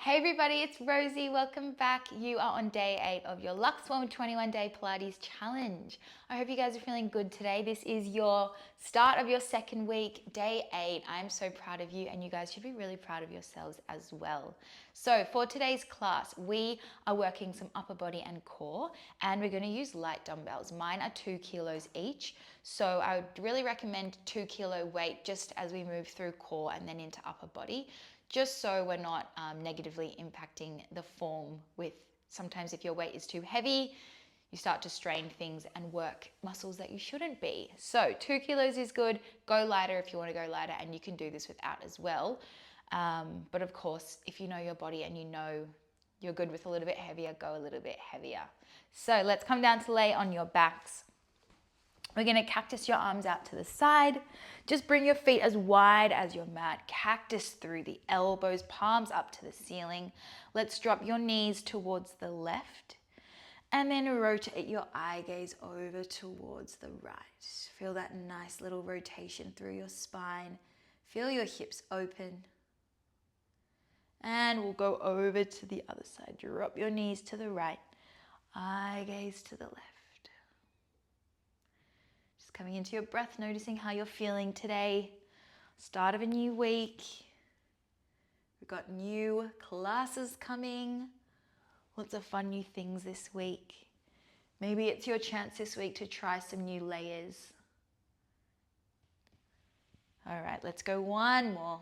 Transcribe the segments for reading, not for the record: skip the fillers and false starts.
Hey everybody, it's Rosie. Welcome back. You are on day 8 of your Luxform 21-day Pilates challenge. I hope you guys are feeling good today. This is your start of your second week, day 8. I'm so proud of you, and you guys should be really proud of yourselves as well. So for today's class, we are working some upper body and core, and we're going to use light dumbbells. Mine are 2 kilos each, so I would really recommend 2 kilo weight just as we move through core and then into upper body, just so we're not negatively impacting the form with sometimes if your weight is too heavy, you start to strain things and work muscles that you shouldn't be. So 2 kilos is good. Go lighter if you want to go lighter, and you can do this without as well. But of course, if you know your body and you know you're good with a little bit heavier, go a little bit heavier. So let's come down to lay on your backs. We're going to cactus your arms out to the side. Just bring your feet as wide as your mat. Cactus through the elbows, palms up to the ceiling. Let's drop your knees towards the left. And then rotate your eye gaze over towards the right. Feel that nice little rotation through your spine. Feel your hips open. And we'll go over to the other side. Drop your knees to the right. Eye gaze to the left. Coming into your breath, noticing how you're feeling today. Start of a new week. We've got new classes coming. Lots of fun new things this week. Maybe it's your chance this week to try some new layers. All right, let's go one more.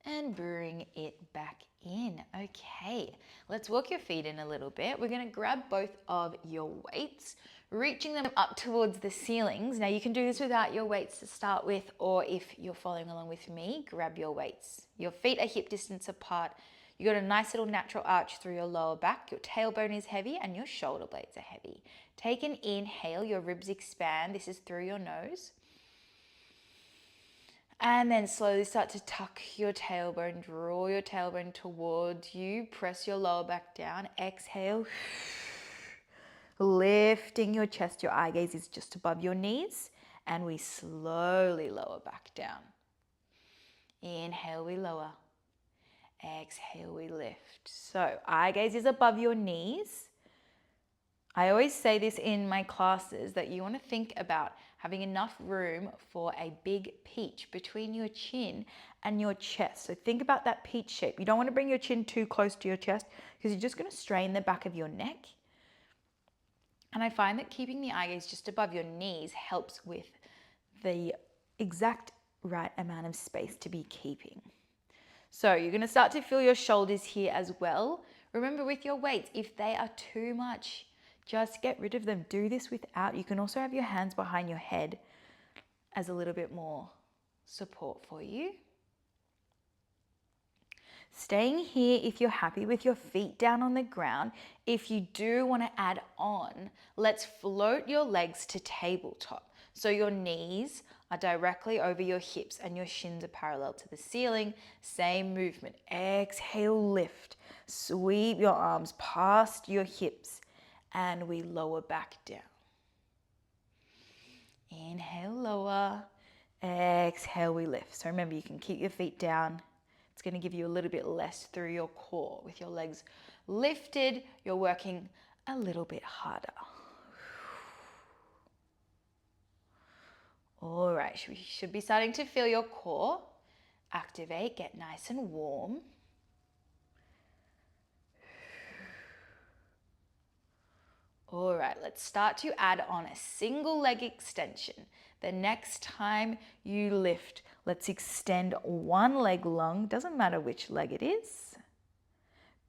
And bring it back in. Okay, let's walk your feet in a little bit. We're going to grab both of your weights, reaching them up towards the ceilings. Now you can do this without your weights to start with, or if you're following along with me, grab your weights. Your feet are hip distance apart. You got a nice little natural arch through your lower back. Your tailbone is heavy and your shoulder blades are heavy. Take an inhale, your ribs expand. This is through your nose. And then slowly start to tuck your tailbone, draw your tailbone towards you, press your lower back down, exhale, lifting your chest, your eye gaze is just above your knees, and we slowly lower back down. Inhale, we lower, exhale, we lift. So eye gaze is above your knees. I always say this in my classes that you want to think about having enough room for a big peach between your chin and your chest. So think about that peach shape. You don't want to bring your chin too close to your chest because you're just going to strain the back of your neck. And I find that keeping the eye gaze just above your knees helps with the exact right amount of space to be keeping. So you're going to start to feel your shoulders here as well. Remember, with your weights, if they are too much, just get rid of them. Do this without. You can also have your hands behind your head as a little bit more support for you. Staying here if you're happy with your feet down on the ground. If you do want to add on, let's float your legs to tabletop. So your knees are directly over your hips and your shins are parallel to the ceiling. Same movement. Exhale, lift. Sweep your arms past your hips. And we lower back down. Inhale, lower. Exhale, we lift. So remember, you can keep your feet down. It's going to give you a little bit less through your core. With your legs lifted, you're working a little bit harder. All right, we should be starting to feel your core activate, get nice and warm. All right, let's start to add on a single leg extension. The next time you lift, let's extend one leg long. Doesn't matter which leg it is.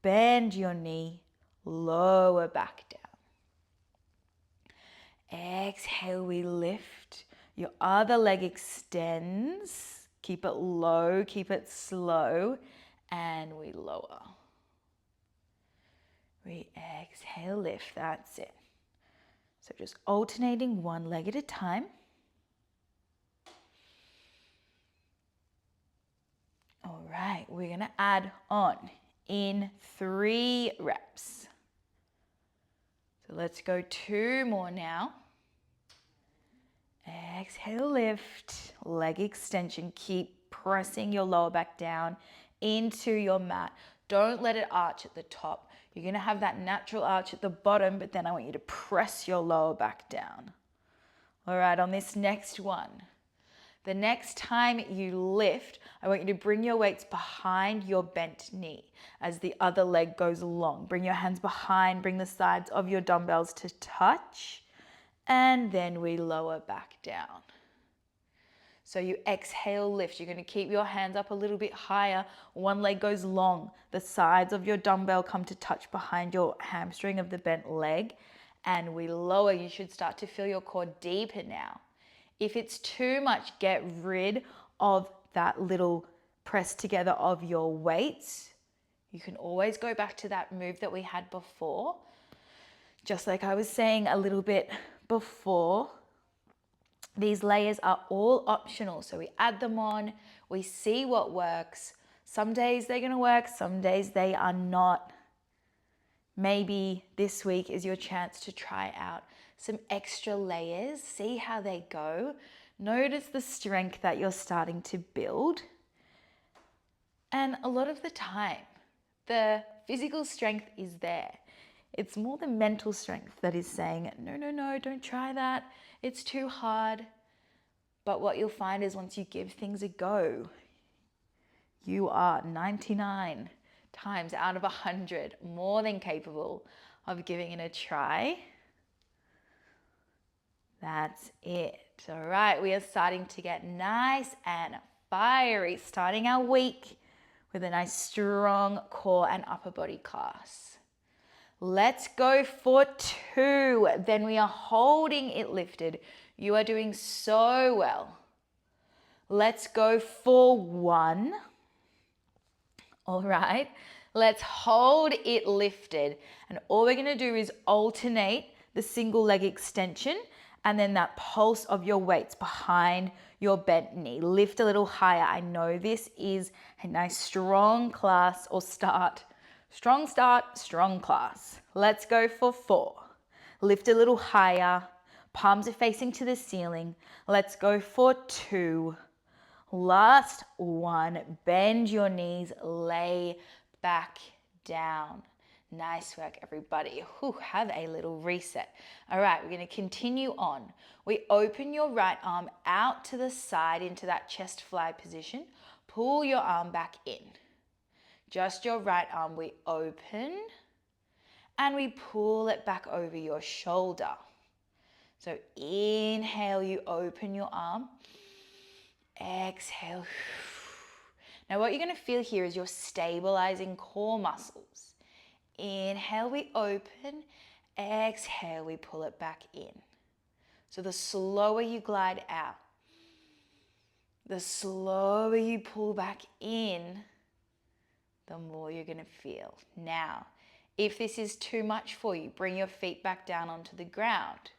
Bend your knee, lower back down. Exhale, we lift. Your other leg extends. Keep it low, keep it slow, and we lower. We exhale, lift, that's it. So just alternating one leg at a time. All right, we're going to add on in 3 reps. So let's go 2 more now. Exhale, lift, leg extension. Keep pressing your lower back down into your mat. Don't let it arch at the top. You're gonna have that natural arch at the bottom, but then I want you to press your lower back down. All right, on this next one, the next time you lift, I want you to bring your weights behind your bent knee as the other leg goes long. Bring your hands behind, bring the sides of your dumbbells to touch, and then we lower back down. So you exhale, lift. You're going to keep your hands up a little bit higher. One leg goes long. The sides of your dumbbell come to touch behind your hamstring of the bent leg, and we lower. You should start to feel your core deeper now. If it's too much, get rid of that little press together of your weights. You can always go back to that move that we had before. Just like I was saying a little bit before, these layers are all optional. So we add them on, we see what works. Some days they're gonna work, some days they are not. Maybe this week is your chance to try out some extra layers, see how they go. Notice the strength that you're starting to build. And a lot of the time, the physical strength is there. It's more the mental strength that is saying, no, don't try that. It's too hard. But what you'll find is once you give things a go, you are 99 times out of 100 more than capable of giving it a try. That's it. All right, we are starting to get nice and fiery, starting our week with a nice strong core and upper body class. Let's go for 2. Then we are holding it lifted. You are doing so well. Let's go for 1. All right, let's hold it lifted. And all we're gonna do is alternate the single leg extension and then that pulse of your weights behind your bent knee. Lift a little higher. I know this is a nice strong class or start. Strong start, strong class. Let's go for 4. Lift a little higher. Palms are facing to the ceiling. Let's go for 2. Last one. Bend your knees, lay back down. Nice work, everybody. Whew, have a little reset. All right, we're going to continue on. We open your right arm out to the side into that chest fly position. Pull your arm back in. Just your right arm, we open and we pull it back over your shoulder. So inhale, you open your arm. Exhale. Now what you're going to feel here is you're stabilizing core muscles. Inhale, we open. Exhale, we pull it back in. So the slower you glide out, the slower you pull back in, the more you're going to feel. Now, if this is too much for you, bring your feet back down onto the ground.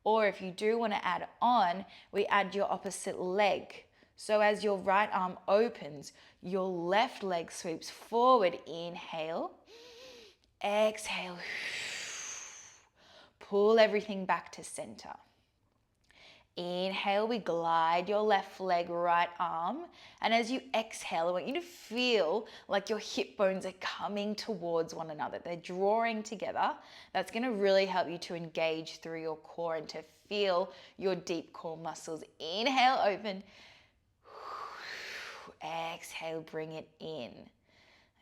Or if you do want to add on, we add your opposite leg. So as your right arm opens, your left leg sweeps forward. Inhale. Exhale. Pull everything back to center. Inhale, we glide your left leg, right arm. And as you exhale, I want you to feel like your hip bones are coming towards one another. They're drawing together. That's going to really help you to engage through your core and to feel your deep core muscles. Inhale, open. Exhale, bring it in.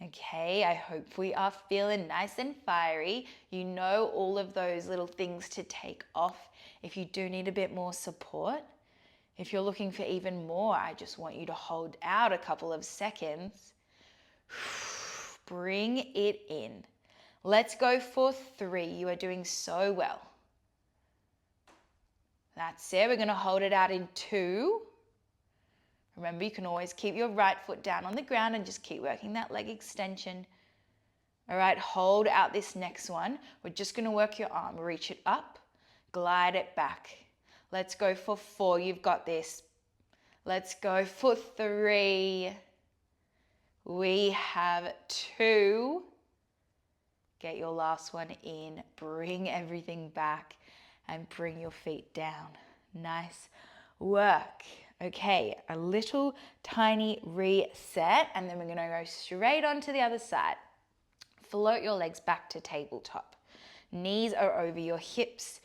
Okay, I hope we are feeling nice and fiery. You know all of those little things to take off. If you do need a bit more support, if you're looking for even more, I just want you to hold out a couple of seconds. Bring it in. Let's go for 3. You are doing so well. That's it. We're going to hold it out in 2. Remember, you can always keep your right foot down on the ground and just keep working that leg extension. All right, hold out this next one. We're just going to work your arm. Reach it up, glide it back. Let's go for 4. You've got this. Let's go for 3. We have 2. Get your last one in. Bring everything back and bring your feet down. Nice work. Okay, a little tiny reset, and then we're gonna go straight onto the other side. Float your legs back to tabletop. Knees are over your hips.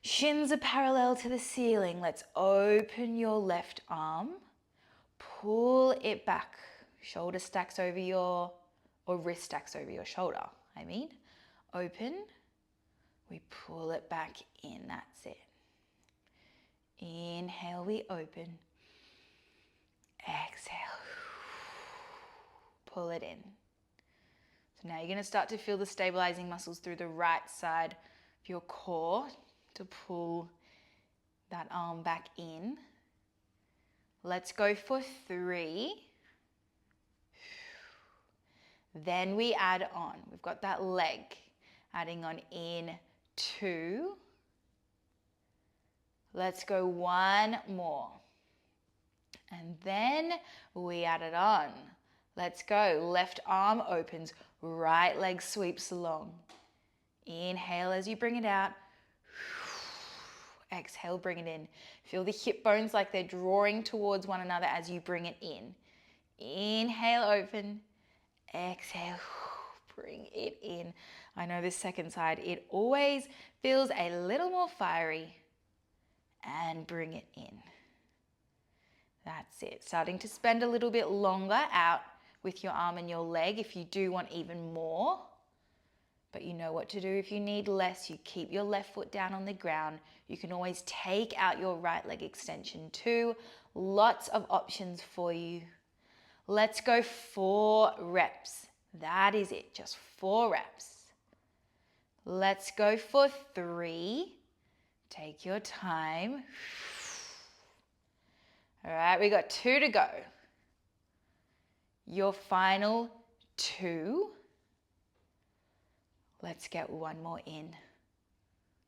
Shins are parallel to the ceiling. Let's open your left arm. Pull it back. Shoulder stacks over your, or wrist stacks over your shoulder. Open. We pull it back in. That's it. Inhale, we open. Exhale. Pull it in. So now you're going to start to feel the stabilizing muscles through the right side of your core to pull that arm back in. Let's go for 3. Then we add on. We've got that leg. Adding on in 2. Let's go 1 more. And then we add it on. Let's go. Left arm opens. Right leg sweeps along. Inhale as you bring it out. Exhale, bring it in. Feel the hip bones like they're drawing towards one another as you bring it in. Inhale, open. Exhale, bring it in. I know this second side, it always feels a little more fiery. And bring it in. That's it. Starting to spend a little bit longer out with your arm and your leg if you do want even more. But you know what to do if you need less. You keep your left foot down on the ground. You can always take out your right leg extension too. Lots of options for you. Let's go 4 reps. That is it, just 4 reps. Let's go for 3. Take your time. All right, we got 2 to go. Your final 2. Let's get 1 more in,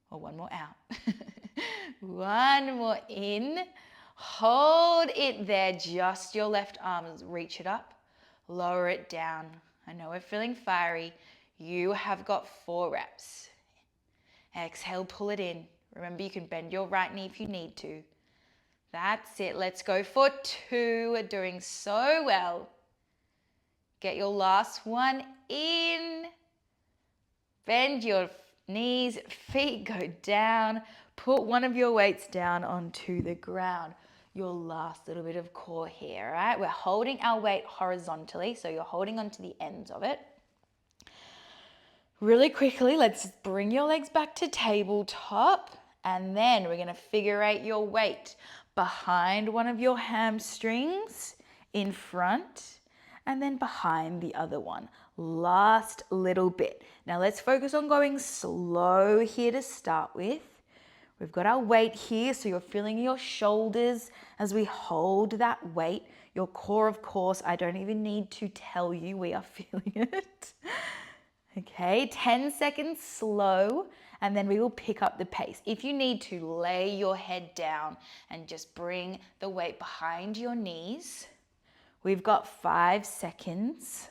or 1 more out. 1 more in. Hold it there, just your left arm. Reach it up, lower it down. I know we're feeling fiery. You have got 4 reps. Exhale, pull it in. Remember, you can bend your right knee if you need to. That's it. Let's go for 2. We're doing so well. Get your last one in. Bend your knees, feet go down. Put one of your weights down onto the ground. Your last little bit of core here, all right? We're holding our weight horizontally, so you're holding onto the ends of it. Really quickly, let's bring your legs back to tabletop, and then we're gonna figure eight your weight behind one of your hamstrings, in front, and then behind the other one. Last little bit. Now let's focus on going slow here to start with. We've got our weight here, so you're feeling your shoulders as we hold that weight. Your core, of course, I don't even need to tell you, we are feeling it. Okay, 10 seconds slow, and then we will pick up the pace. If you need to, lay your head down and just bring the weight behind your knees. We've got 5 seconds.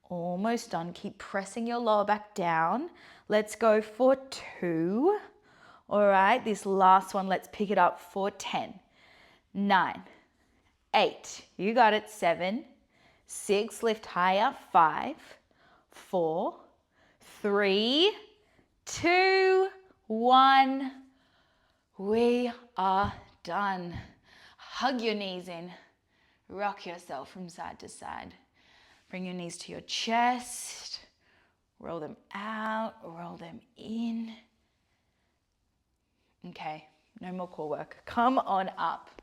Almost done. Keep pressing your lower back down. Let's go for 2. All right, this last one, let's pick it up for 10, 9, 8, you got it, 7, 6, lift higher, 5, 4, 3, 2, 1. We are done. Hug your knees in. Rock yourself from side to side. Bring your knees to your chest. Roll them out, roll them in. Okay, no more core work. Come on up.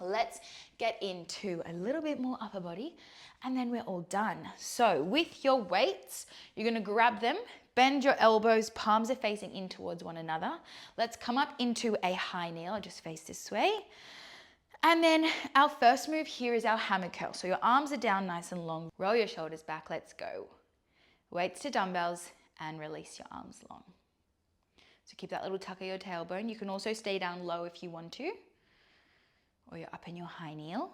Let's get into a little bit more upper body, and then we're all done. So with your weights, you're gonna grab them, bend your elbows, palms are facing in towards one another. Let's come up into a high knee. I'll just face this way. And then our first move here is our hammer curl. So your arms are down nice and long. Roll your shoulders back, let's go. Weights to dumbbells and release your arms long. So keep that little tuck of your tailbone. You can also stay down low if you want to, or you're up in your high kneel.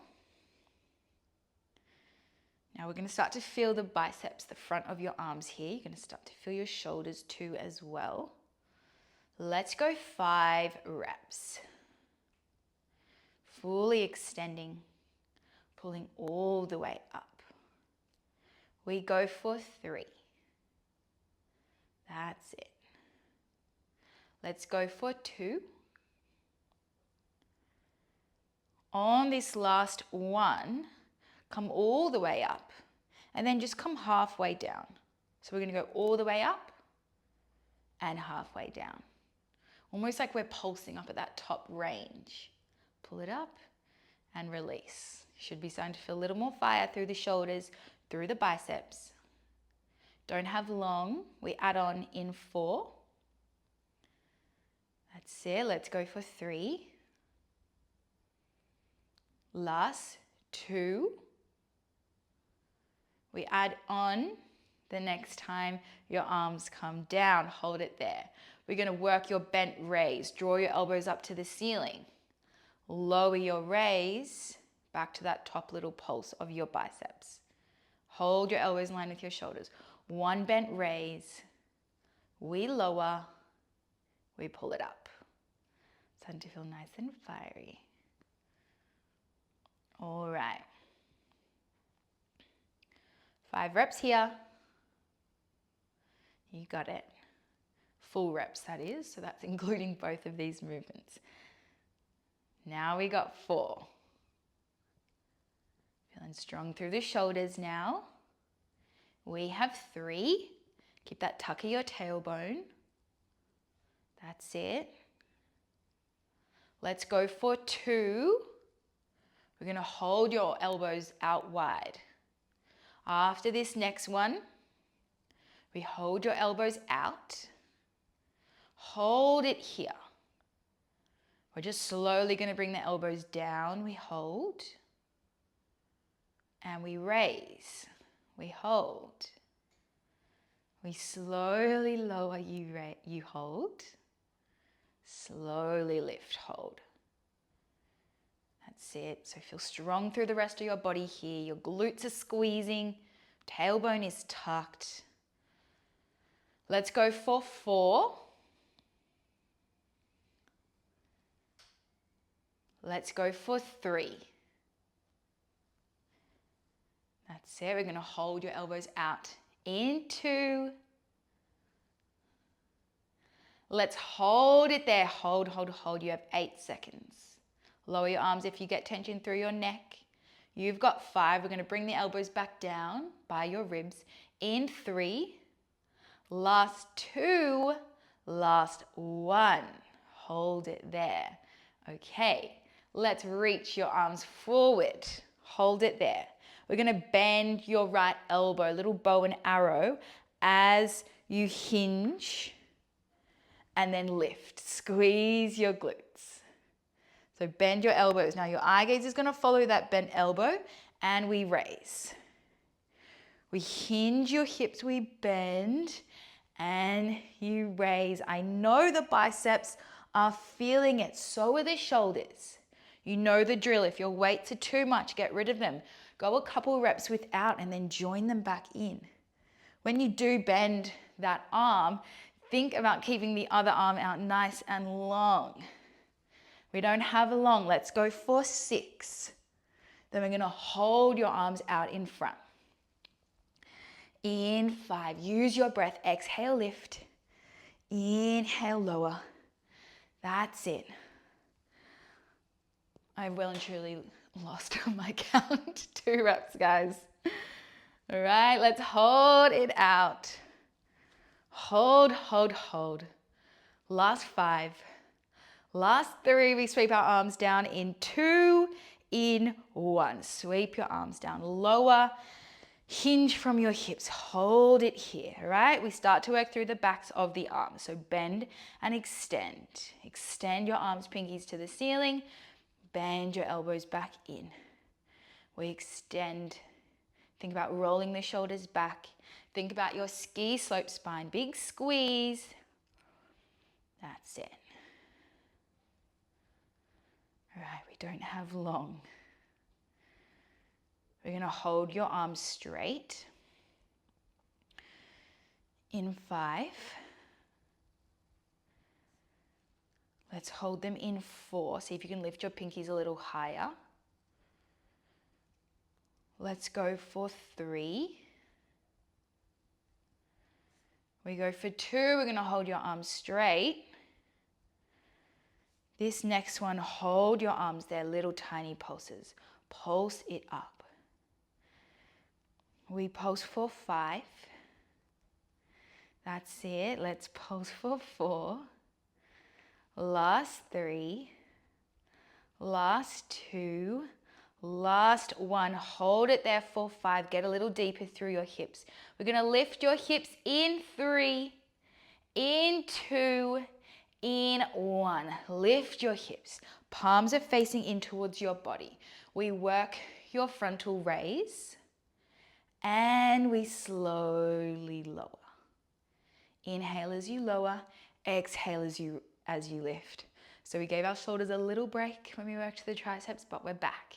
Now we're gonna start to feel the biceps, the front of your arms here. You're gonna start to feel your shoulders too as well. Let's go 5 reps. fully extending, pulling all the way up. We go for 3. That's it. Let's go for 2. On this last one, come all the way up and then just come halfway down. So we're going to go all the way up and halfway down. Almost like we're pulsing up at that top range. Pull it up and release. Should be starting to feel a little more fire through the shoulders, through the biceps. Don't have long. We add on in 4. That's it. Let's go for 3. Last 2. We add on the next time your arms come down. Hold it there. We're going to work your bent raise. Draw your elbows up to the ceiling. Lower your raise back to that top little pulse of your biceps. Hold your elbows in line with your shoulders. 1 bent raise. We lower. We pull it up. Starting to feel nice and fiery. All right. 5 reps here. You got it. Full reps, that is. So that's including both of these movements. Now we got 4. Feeling strong through the shoulders now. We have 3. Keep that tuck of your tailbone. That's it. Let's go for 2. We're going to hold your elbows out wide. After this next one, we hold your elbows out. Hold it here. We're just slowly going to bring the elbows down. We hold. And we raise. We hold. We slowly lower, you hold. Slowly lift, hold. That's it. So feel strong through the rest of your body here. Your glutes are squeezing. Tailbone is tucked. Let's go for 4. Let's go for 3. That's it. We're going to hold your elbows out. In 2. Let's hold it there. Hold, hold, hold. You have 8 seconds. Lower your arms if you get tension through your neck. You've got 5. We're going to bring the elbows back down by your ribs. In 3. Last 2. Last 1. Hold it there. Okay. Let's reach your arms forward. Hold it there. We're going to bend your right elbow, little bow and arrow, as you hinge and then lift. Squeeze your glutes. So bend your elbows. Now your eye gaze is going to follow that bent elbow and we raise. We hinge your hips, we bend and you raise. I know the biceps are feeling it. So are the shoulders. You know the drill. If your weights are too much, get rid of them. Go a couple reps without and then join them back in. When you do bend that arm, think about keeping the other arm out nice and long. We don't have long. Let's go for 6. Then we're going to hold your arms out in front. In 5. Use your breath. Exhale, lift. Inhale, lower. That's it. I've well and truly lost my count. 2 reps, guys. All right, let's hold it out. Hold, hold, hold. Last 5. Last 3, we sweep our arms down in 2, in 1. Sweep your arms down, lower, hinge from your hips. Hold it here, all right? We start to work through the backs of the arms. So bend and extend. Extend your arms, pinkies to the ceiling. Bend your elbows back in. We extend. Think about rolling the shoulders back. Think about your ski slope spine. Big squeeze. That's it. All right, we don't have long. We're going to hold your arms straight. In 5. Let's hold them in 4. See if you can lift your pinkies a little higher. Let's go for 3. We go for 2. We're going to hold your arms straight. This next one, hold your arms. They're little tiny pulses. Pulse it up. We pulse for 5. That's it. Let's pulse for 4. Last 3. Last 2. Last 1. Hold it there for 5. Get a little deeper through your hips. We're going to lift your hips in 3, in 2, in 1. Lift your hips. Palms are facing in towards your body. We work your frontal raise and we slowly lower. Inhale as you lower, exhale as you lift. So we gave our shoulders a little break when we worked the triceps, but we're back.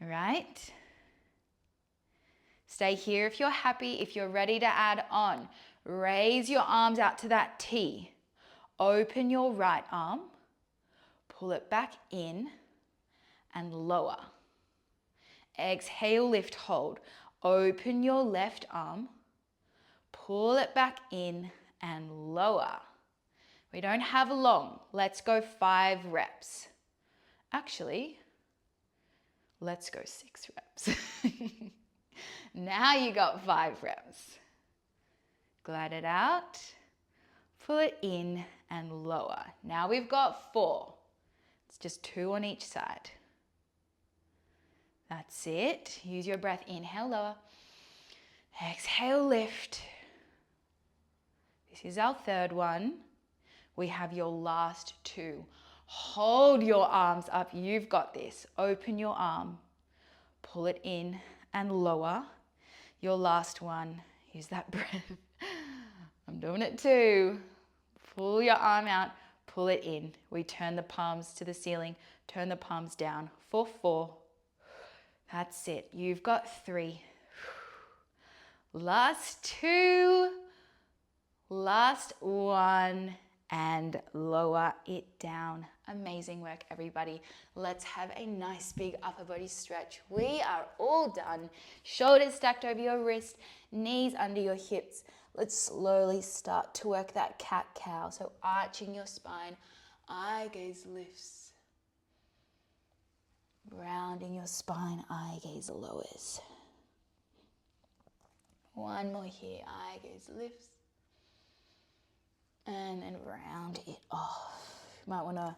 All right. Stay here if you're happy. If you're ready to add on, raise your arms out to that T. Open your right arm, pull it back in and lower. Exhale, lift, hold. Open your left arm, pull it back in and lower. We don't have long. Let's go 5 reps. Actually, let's go 6 reps. Now you got 5 reps. Glide it out, pull it in and lower. Now we've got 4. It's just 2 on each side. That's it. Use your breath. Inhale, lower. Exhale, lift. This is our 3rd one. We have your last 2. Hold your arms up. You've got this. Open your arm. Pull it in and lower. Your last one. Use that breath. I'm doing it too. Pull your arm out. Pull it in. We turn the palms to the ceiling. Turn the palms down for 4. That's it. You've got 3. Last 2. Last 1. And lower it down. Amazing work, everybody. Let's have a nice big upper body stretch. We are all done. Shoulders stacked over your wrist, knees under your hips. Let's slowly start to work that cat-cow. So arching your spine, eye gaze lifts. Rounding your spine, eye gaze lowers. One more here, eye gaze lifts. And then round it off. You might want to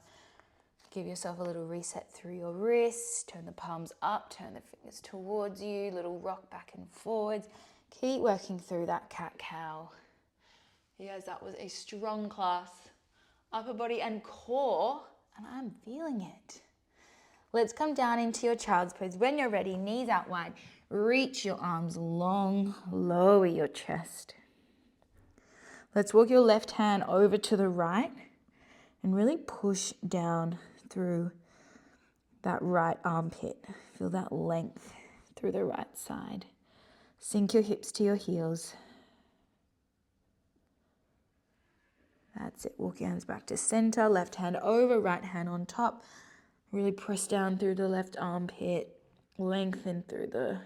give yourself a little reset through your wrists. Turn the palms up, turn the fingers towards you. Little rock back and forwards. Keep working through that cat-cow. You guys, that was a strong class. Upper body and core, and I'm feeling it. Let's come down into your child's pose. When you're ready, knees out wide. Reach your arms long, lower your chest. Let's walk your left hand over to the right and really push down through that right armpit. Feel that length through the right side. Sink your hips to your heels. That's it. Walk your hands back to center. Left hand over, right hand on top. Really press down through the left armpit. Lengthen through the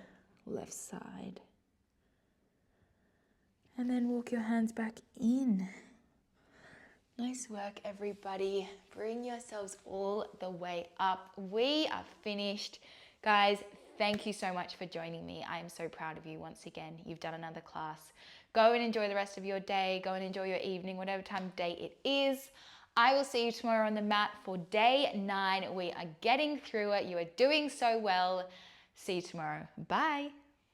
left side. And then walk your hands back in. Nice work, everybody. Bring yourselves all the way up. We are finished. Guys, thank you so much for joining me. I am so proud of you once again. You've done another class. Go and enjoy the rest of your day. Go and enjoy your evening, whatever time of day it is. I will see you tomorrow on the mat for day 9. We are getting through it. You are doing so well. See you tomorrow. Bye.